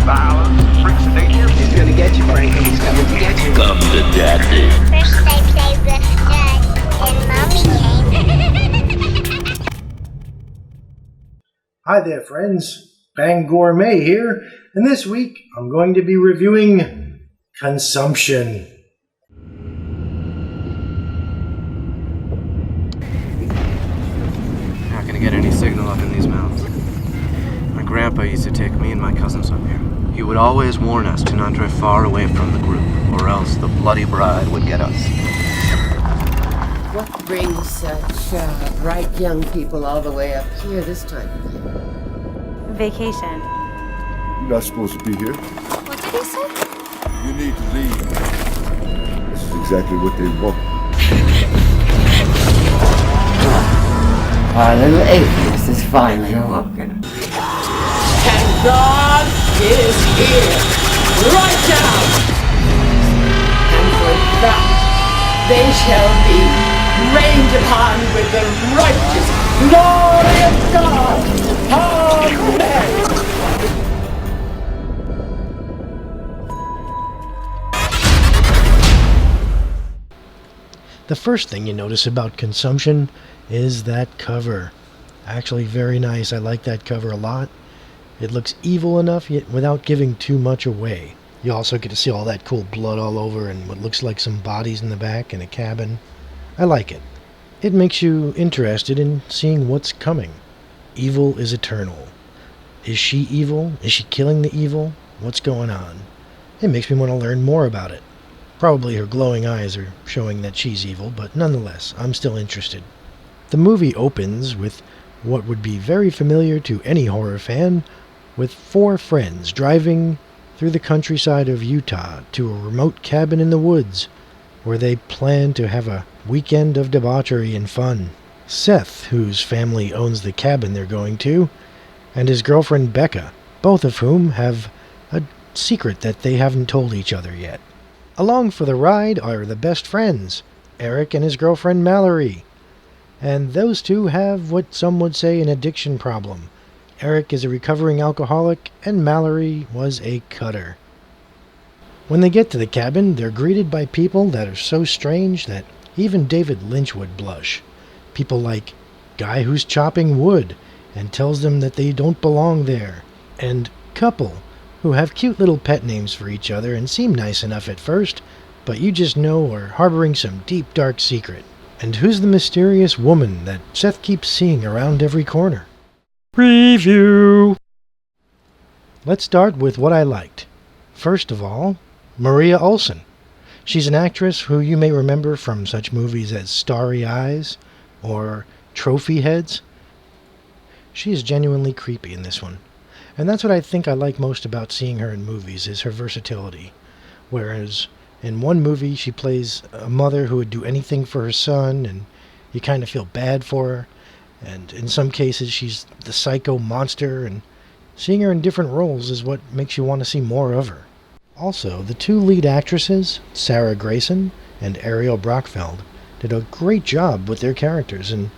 violence, freaks of nature. He's gonna get you, Frank. He's coming to get you. Come to daddy. First they play with Dad, then Mommy came. Hi there, friends. Bang Gourmet here, and this week I'm going to be reviewing consumption. Not gonna get any signal up in these mountains. My grandpa used to take me and my cousins up here. He would always warn us to not drive far away from the group, or else the bloody bride would get us. What brings such bright young people all the way up here this time of year? Vacation. You're not supposed to be here. What did he say? You need to leave. This is exactly what they want. Our little atheist is finally awoken. And God is here, right now. And for that, they shall be rained upon with the righteous glory of God. Amen. The first thing you notice about consumption is that cover. Actually very nice. I like that cover a lot. It looks evil enough yet without giving too much away. You also get to see all that cool blood all over and what looks like some bodies in the back in a cabin. I like it. It makes you interested in seeing what's coming. Evil is eternal. Is she evil? Is she killing the evil? What's going on? It makes me want to learn more about it. Probably her glowing eyes are showing that she's evil, but nonetheless, I'm still interested. The movie opens with what would be very familiar to any horror fan, with 4 friends driving through the countryside of Utah to a remote cabin in the woods, where they plan to have a weekend of debauchery and fun. Seth, whose family owns the cabin they're going to, and his girlfriend Becca, both of whom have a secret that they haven't told each other yet. Along for the ride are the best friends, Eric and his girlfriend Mallory. And those two have what some would say an addiction problem. Eric is a recovering alcoholic, and Mallory was a cutter. When they get to the cabin, they're greeted by people that are so strange that even David Lynch would blush. People like Guy who's chopping wood and tells them that they don't belong there, and Couple, who have cute little pet names for each other and seem nice enough at first, but you just know are harboring some deep dark secret. And who's the mysterious woman that Seth keeps seeing around every corner? Review! Let's start with what I liked. First of all, Maria Olsen. She's an actress who you may remember from such movies as Starry Eyes or Trophy Heads. She is genuinely creepy in this one. And that's what I think I like most about seeing her in movies, is her versatility. Whereas in one movie she plays a mother who would do anything for her son, and you kind of feel bad for her. And in some cases she's the psycho monster, and seeing her in different roles is what makes you want to see more of her. Also, the 2 lead actresses, Sarah Grayson and Ariel Brockfeld, did a great job with their characters, and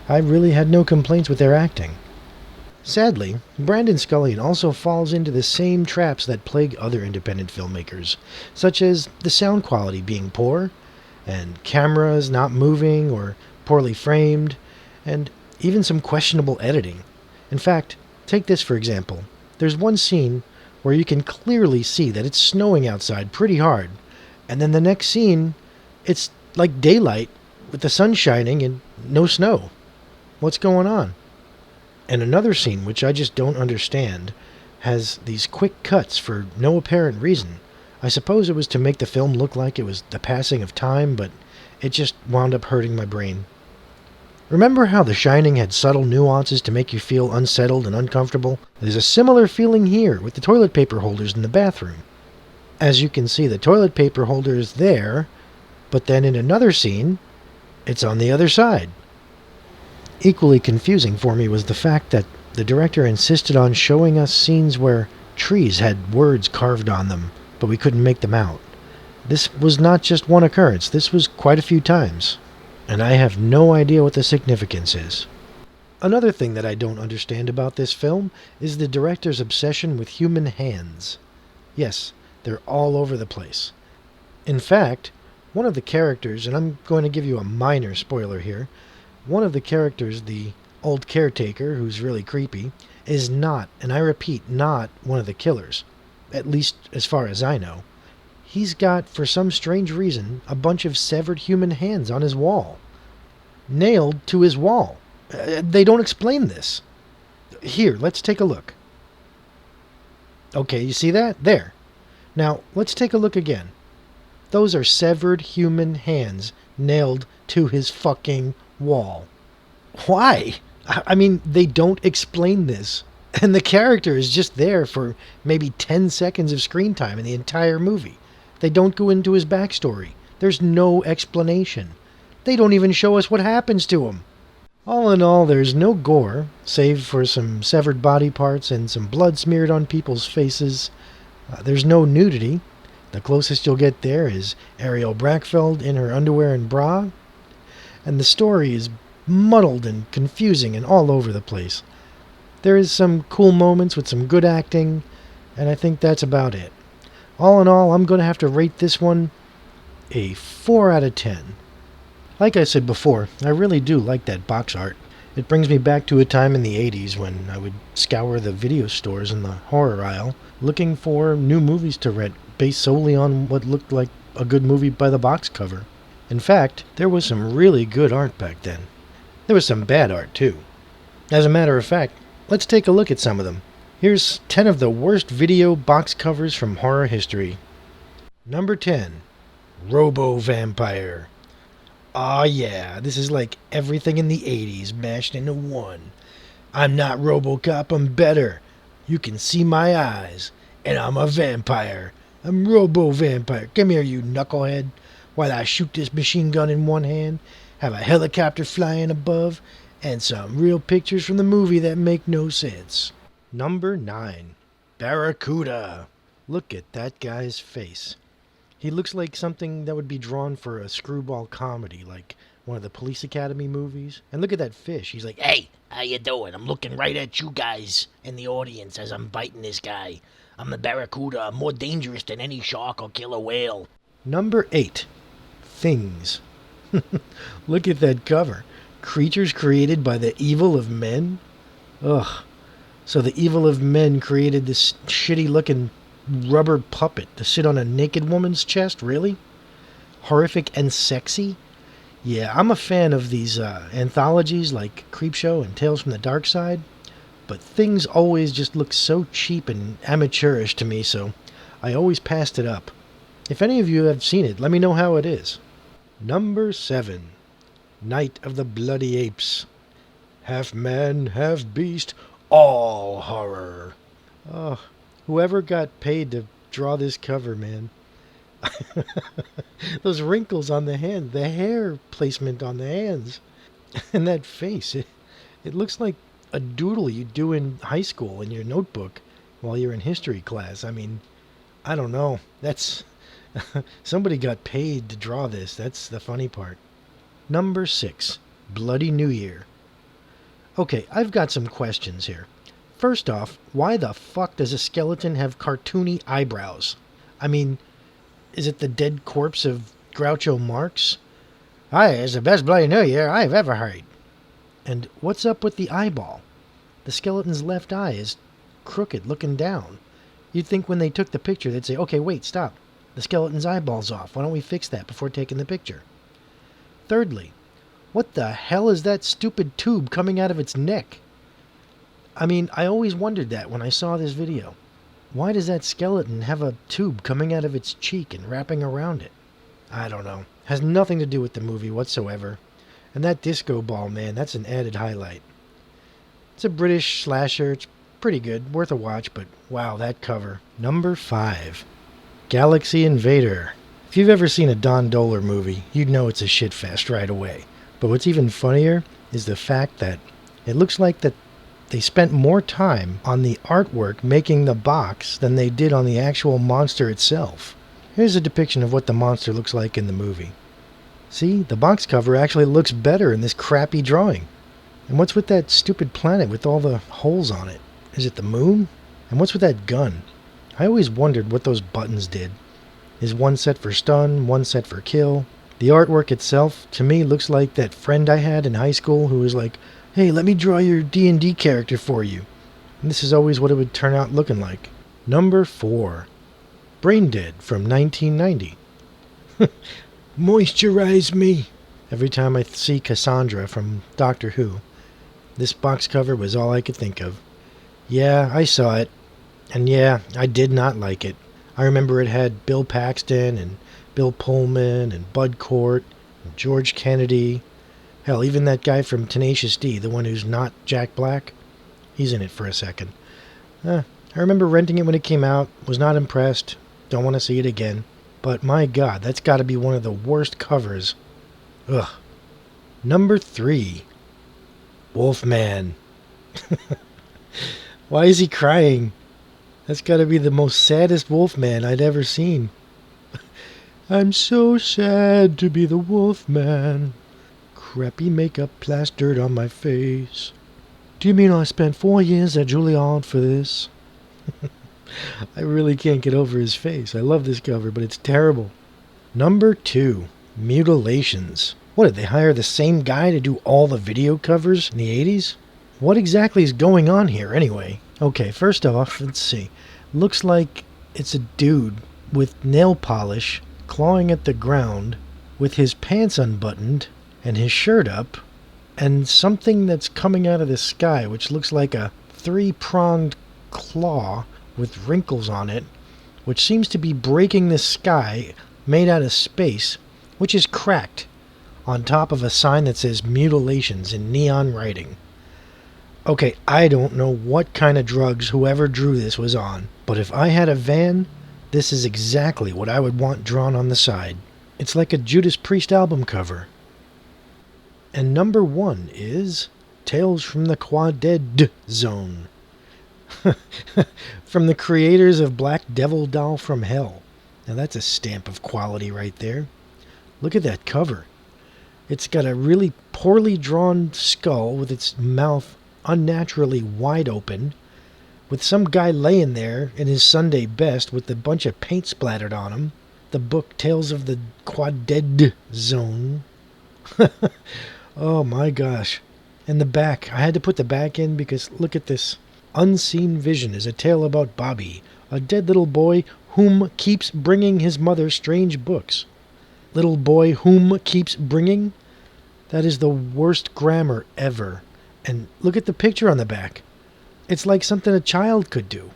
I really had no complaints with their acting. Sadly, Brandon Scully also falls into the same traps that plague other independent filmmakers, such as the sound quality being poor, and cameras not moving or poorly framed, and even some questionable editing. In fact, take this for example. There's one scene where you can clearly see that it's snowing outside pretty hard, and then the next scene, it's like daylight with the sun shining and no snow. What's going on? And another scene, which I just don't understand, has these quick cuts for no apparent reason. I suppose it was to make the film look like it was the passing of time, but it just wound up hurting my brain. Remember how The Shining had subtle nuances to make you feel unsettled and uncomfortable? There's a similar feeling here with the toilet paper holders in the bathroom. As you can see, the toilet paper holder is there, but then in another scene, it's on the other side. Equally confusing for me was the fact that the director insisted on showing us scenes where trees had words carved on them, but we couldn't make them out. This was not just one occurrence, this was quite a few times, and I have no idea what the significance is. Another thing that I don't understand about this film is the director's obsession with human hands. Yes, they're all over the place. In fact, one of the characters, and I'm going to give you a minor spoiler here, one of the characters, the old caretaker, who's really creepy, is not, and I repeat, not one of the killers. At least as far as I know. He's got, for some strange reason, a bunch of severed human hands on his wall. Nailed to his wall. They don't explain this. Here, let's take a look. Okay, you see that? There. Now, let's take a look again. Those are severed human hands nailed to his fucking wall. Why? I mean, they don't explain this. And the character is just there for maybe 10 seconds of screen time in the entire movie. They don't go into his backstory. There's no explanation. They don't even show us what happens to him. All in all, there's no gore, save for some severed body parts and some blood smeared on people's faces. There's no nudity. The closest you'll get there is Ariel Brackfeld in her underwear and bra. And the story is muddled and confusing and all over the place. There is some cool moments with some good acting, and I think that's about it. All in all, I'm going to have to rate this one a 4 out of 10. Like I said before, I really do like that box art. It brings me back to a time in the 80s when I would scour the video stores in the horror aisle looking for new movies to rent based solely on what looked like a good movie by the box cover. In fact, there was some really good art back then. There was some bad art too. As a matter of fact, let's take a look at some of them. Here's 10 of the worst video box covers from horror history. Number 10. Robo-Vampire. Aw yeah, this is like everything in the 80s mashed into one. I'm not RoboCop, I'm better. You can see my eyes, and I'm a vampire. I'm Robo-Vampire. Come here, you knucklehead, while I shoot this machine gun in one hand, have a helicopter flying above, and some real pictures from the movie that make no sense. Number 9. Barracuda. Look at that guy's face. He looks like something that would be drawn for a screwball comedy, like one of the Police Academy movies. And look at that fish. He's like, "Hey, how you doing? I'm looking right at you guys in the audience as I'm biting this guy. I'm the Barracuda. I'm more dangerous than any shark or killer whale." Number 8. Things. Look at that cover. Creatures created by the evil of men? Ugh. So the evil of men created this shitty-looking rubber puppet to sit on a naked woman's chest? Really? Horrific and sexy? Yeah, I'm a fan of these anthologies like Creepshow and Tales from the Dark Side, but Things always just look so cheap and amateurish to me, so I always passed it up. If any of you have seen it, let me know how it is. Number 7. Night of the Bloody Apes. Half man, half beast, all horror. Oh, whoever got paid to draw this cover, man. Those wrinkles on the hand, the hair placement on the hands, and that face. It looks like a doodle you do in high school in your notebook while you're in history class. I mean, I don't know. That's... Somebody got paid to draw this. That's the funny part. Number 6. Bloody New Year. Okay, I've got some questions here. First off, why the fuck does a skeleton have cartoony eyebrows? I mean, is it the dead corpse of Groucho Marx? Hi, it's the best Bloody New Year I've ever heard. And what's up with the eyeball? The skeleton's left eye is crooked, looking down. You'd think when they took the picture, they'd say, okay, wait, stop. The skeleton's eyeball's off. Why don't we fix that before taking the picture? Thirdly, what the hell is that stupid tube coming out of its neck? I mean, I always wondered that when I saw this video. Why does that skeleton have a tube coming out of its cheek and wrapping around it? I don't know. Has nothing to do with the movie whatsoever. And that disco ball, man, that's an added highlight. It's a British slasher. It's pretty good. Worth a watch, but wow, that cover. Number 5. Galaxy Invader. If you've ever seen a Don Dohler movie, you'd know it's a shitfest right away. But what's even funnier is the fact that it looks like that they spent more time on the artwork making the box than they did on the actual monster itself. Here's a depiction of what the monster looks like in the movie. See, the box cover actually looks better in this crappy drawing. And what's with that stupid planet with all the holes on it? Is it the moon? And what's with that gun? I always wondered what those buttons did. Is one set for stun, one set for kill? The artwork itself, to me, looks like that friend I had in high school who was like, hey, let me draw your D&D character for you. And this is always what it would turn out looking like. Number 4. Brain Dead from 1990. Moisturize me. Every time I see Cassandra from Doctor Who, this box cover was all I could think of. Yeah, I saw it. And yeah, I did not like it. I remember it had Bill Paxton and Bill Pullman and Bud Cort and George Kennedy. Hell, even that guy from Tenacious D, the one who's not Jack Black, he's in it for a second. I remember renting it when it came out, was not impressed, don't want to see it again. But my God, that's got to be one of the worst covers. Ugh. Number 3. Wolfman. Why is he crying? That's got to be the most saddest Wolfman I'd ever seen. I'm so sad to be the Wolfman. Crappy makeup plastered on my face. Do you mean I spent 4 years at Juilliard for this? I really can't get over his face. I love this cover, but it's terrible. Number 2. Mutilations. What, did they hire the same guy to do all the video covers in the 80s? What exactly is going on here, anyway? Okay, first off, let's see. Looks like it's a dude with nail polish clawing at the ground with his pants unbuttoned and his shirt up and something that's coming out of the sky which looks like a 3-pronged claw with wrinkles on it, which seems to be breaking the sky made out of space, which is cracked on top of a sign that says Mutilations in neon writing. Okay, I don't know what kind of drugs whoever drew this was on, but if I had a van, this is exactly what I would want drawn on the side. It's like a Judas Priest album cover. And number 1 is Tales from the Quad-Dead Zone. From the creators of Black Devil Doll from Hell. Now that's a stamp of quality right there. Look at that cover. It's got a really poorly drawn skull with its mouth unnaturally wide open, with some guy laying there in his Sunday best with a bunch of paint splattered on him. The book Tales of the Quad-Dead Zone. Oh my gosh. And the back. I had to put the back in because look at this. Unseen Vision is a tale about Bobby, a dead little boy whom keeps bringing his mother strange books. Little boy whom keeps bringing? That is the worst grammar ever. And look at the picture on the back. It's like something a child could do.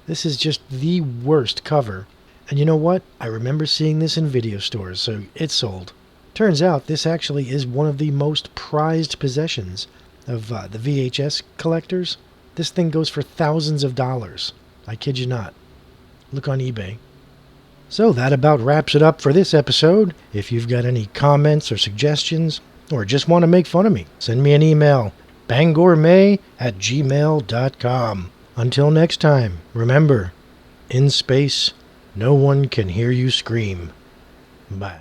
This is just the worst cover. And you know what? I remember seeing this in video stores, so it sold. Turns out this actually is one of the most prized possessions of the VHS collectors. This thing goes for thousands of dollars. I kid you not. Look on eBay. So that about wraps it up for this episode. If you've got any comments or suggestions, or just want to make fun of me, send me an email, banggourmet@gmail.com. Until next time, remember, in space, no one can hear you scream. Bye.